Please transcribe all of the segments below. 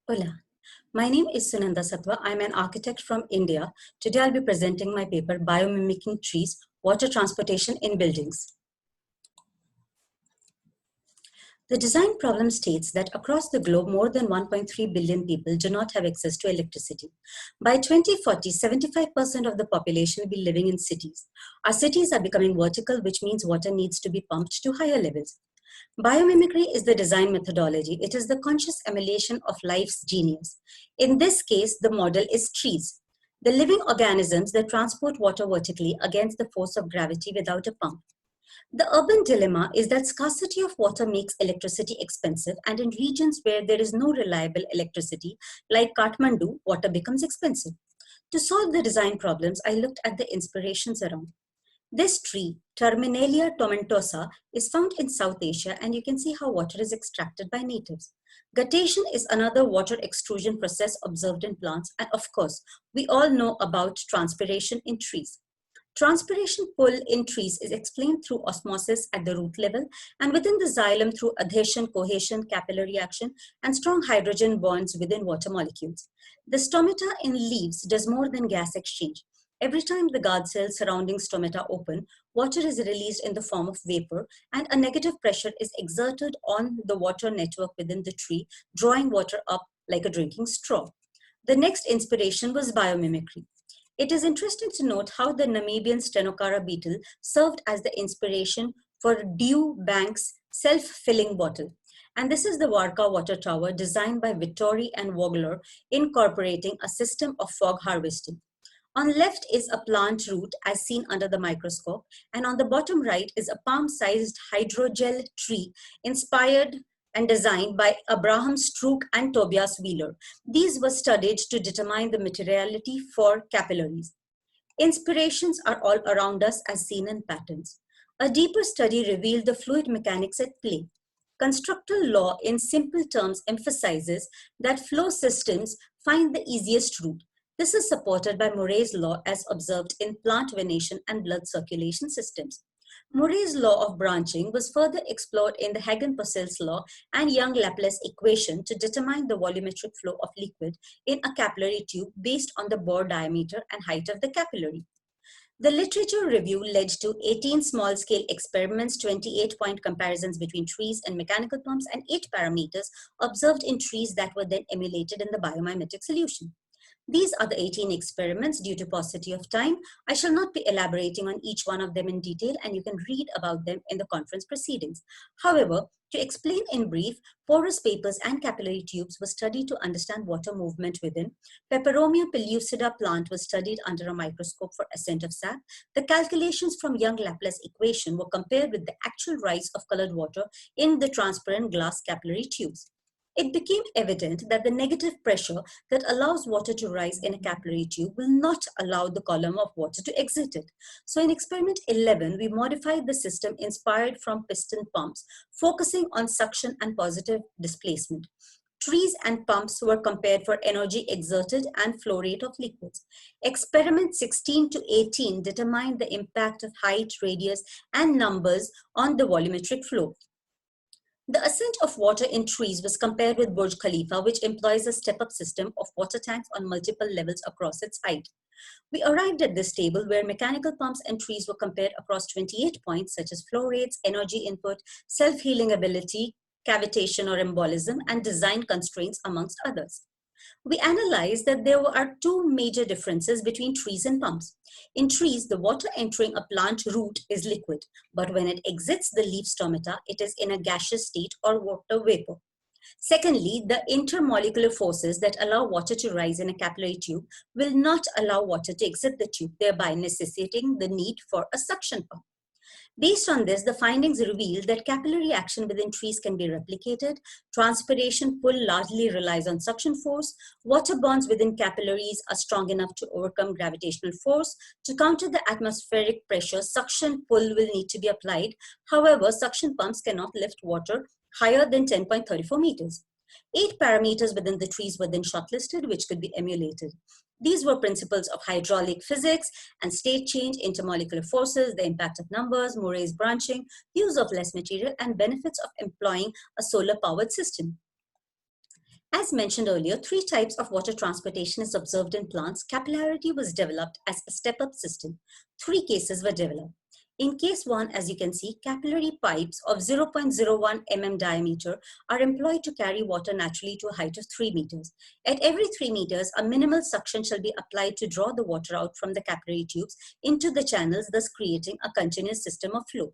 Hola, my name is Sunanda Satwah. I'm an architect from India. Today I'll be presenting my paper, Biomimicking Trees, Water Transportation in Buildings. The design problem states that across the globe, more than 1.3 billion people do not have access to electricity. By 2040, 75% of the population will be living in cities. Our cities are becoming vertical, which means water needs to be pumped to higher levels. Biomimicry is the design methodology. It is the conscious emulation of life's genius. In this case, the model is trees, the living organisms that transport water vertically against the force of gravity without a pump. The urban dilemma is that scarcity of water makes electricity expensive, and in regions where there is no reliable electricity, like Kathmandu, water becomes expensive. To solve the design problems, I looked at the inspirations around. This tree, Terminalia tomentosa, is found in South Asia, and you can see how water is extracted by natives. Guttation is another water extrusion process observed in plants, and of course, we all know about transpiration in trees. Transpiration pull in trees is explained through osmosis at the root level and within the xylem through adhesion, cohesion, capillary action, and strong hydrogen bonds within water molecules. The stomata in leaves does more than gas exchange. Every time the guard cells surrounding stomata open, water is released in the form of vapor, and a negative pressure is exerted on the water network within the tree, drawing water up like a drinking straw. The next inspiration was biomimicry. It is interesting to note how the Namibian Stenocara beetle served as the inspiration for Dew Bank's self-filling bottle. And this is the Warka water tower designed by Vittori and Vogler, incorporating a system of fog harvesting. On left is a plant root as seen under the microscope, and on the bottom right is a palm-sized hydrogel tree inspired and designed by Abraham Strook and Tobias Wheeler. These were studied to determine the materiality for capillaries. Inspirations are all around us as seen in patterns. A deeper study revealed the fluid mechanics at play. Constructal law in simple terms emphasizes that flow systems find the easiest route. This is supported by Murray's law as observed in plant venation and blood circulation systems. Murray's law of branching was further explored in the Hagen-Poiseuille's law and Young-Laplace equation to determine the volumetric flow of liquid in a capillary tube based on the bore diameter and height of the capillary. The literature review led to 18 small-scale experiments, 28-point comparisons between trees and mechanical pumps, and 8 parameters observed in trees that were then emulated in the biomimetic solution. These are the 18 experiments. Due to paucity of time, I shall not be elaborating on each one of them in detail, and you can read about them in the conference proceedings. However, to explain in brief, porous papers and capillary tubes were studied to understand water movement within. Peperomia pellucida plant was studied under a microscope for ascent of sap. The calculations from Young-Laplace equation were compared with the actual rise of colored water in the transparent glass capillary tubes. It became evident that the negative pressure that allows water to rise in a capillary tube will not allow the column of water to exit it. So in experiment 11, we modified the system inspired from piston pumps, focusing on suction and positive displacement. Trees and pumps were compared for energy exerted and flow rate of liquids. Experiment 16 to 18 determined the impact of height, radius, and numbers on the volumetric flow. The ascent of water in trees was compared with Burj Khalifa, which employs a step-up system of water tanks on multiple levels across its height. We arrived at this table where mechanical pumps and trees were compared across 28 points such as flow rates, energy input, self-healing ability, cavitation or embolism, and design constraints amongst others. We analyzed that there are 2 major differences between trees and pumps. In trees, the water entering a plant root is liquid, but when it exits the leaf stomata, it is in a gaseous state or water vapor. Secondly, the intermolecular forces that allow water to rise in a capillary tube will not allow water to exit the tube, thereby necessitating the need for a suction pump. Based on this, the findings reveal that capillary action within trees can be replicated. Transpiration pull largely relies on suction force. Water bonds within capillaries are strong enough to overcome gravitational force. To counter the atmospheric pressure, suction pull will need to be applied. However, suction pumps cannot lift water higher than 10.34 meters. 8 parameters within the trees were then shortlisted, which could be emulated. These were principles of hydraulic physics and state change, intermolecular forces, the impact of numbers, Murray's branching, use of less material, and benefits of employing a solar-powered system. As mentioned earlier, three types of water transportation is observed in plants. Capillarity was developed as a step-up system. Three cases were developed. In case 1, as you can see, capillary pipes of 0.01 mm diameter are employed to carry water naturally to a height of 3 meters. At every 3 meters, a minimal suction shall be applied to draw the water out from the capillary tubes into the channels, thus creating a continuous system of flow.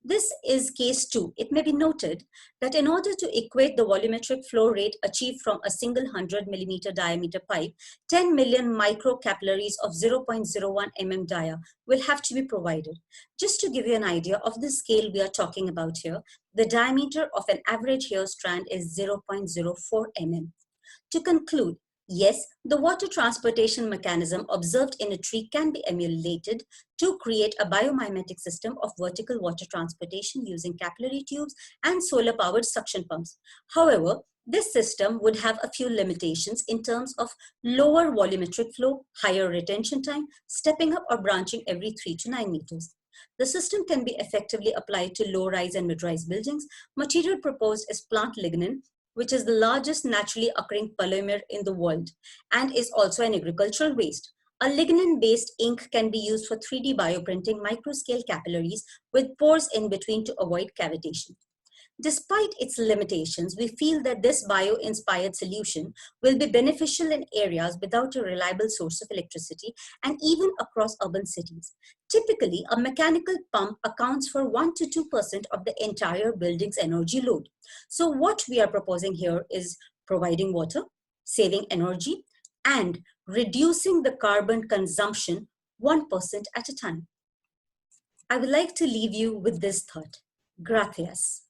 This is case 2. It may be noted that in order to equate the volumetric flow rate achieved from a single 100 millimeter diameter pipe, 10 million microcapillaries of 0.01 mm dia will have to be provided. Just to give you an idea of the scale we are talking about here, the diameter of an average hair strand is 0.04 mm. To conclude, yes, the water transportation mechanism observed in a tree can be emulated to create a biomimetic system of vertical water transportation using capillary tubes and solar-powered suction pumps. However, this system would have a few limitations in terms of lower volumetric flow, higher retention time, stepping up or branching every 3 to 9 meters. The system can be effectively applied to low-rise and mid-rise buildings. Material proposed is plant lignin, which is the largest naturally occurring polymer in the world and is also an agricultural waste. A lignin-based ink can be used for 3D bioprinting microscale capillaries with pores in between to avoid cavitation. Despite its limitations, we feel that this bio-inspired solution will be beneficial in areas without a reliable source of electricity and even across urban cities. Typically, a mechanical pump accounts for 1 to 2% of the entire building's energy load. So what we are proposing here is providing water, saving energy, and reducing the carbon consumption 1% at a time. I would like to leave you with this thought. Gracias.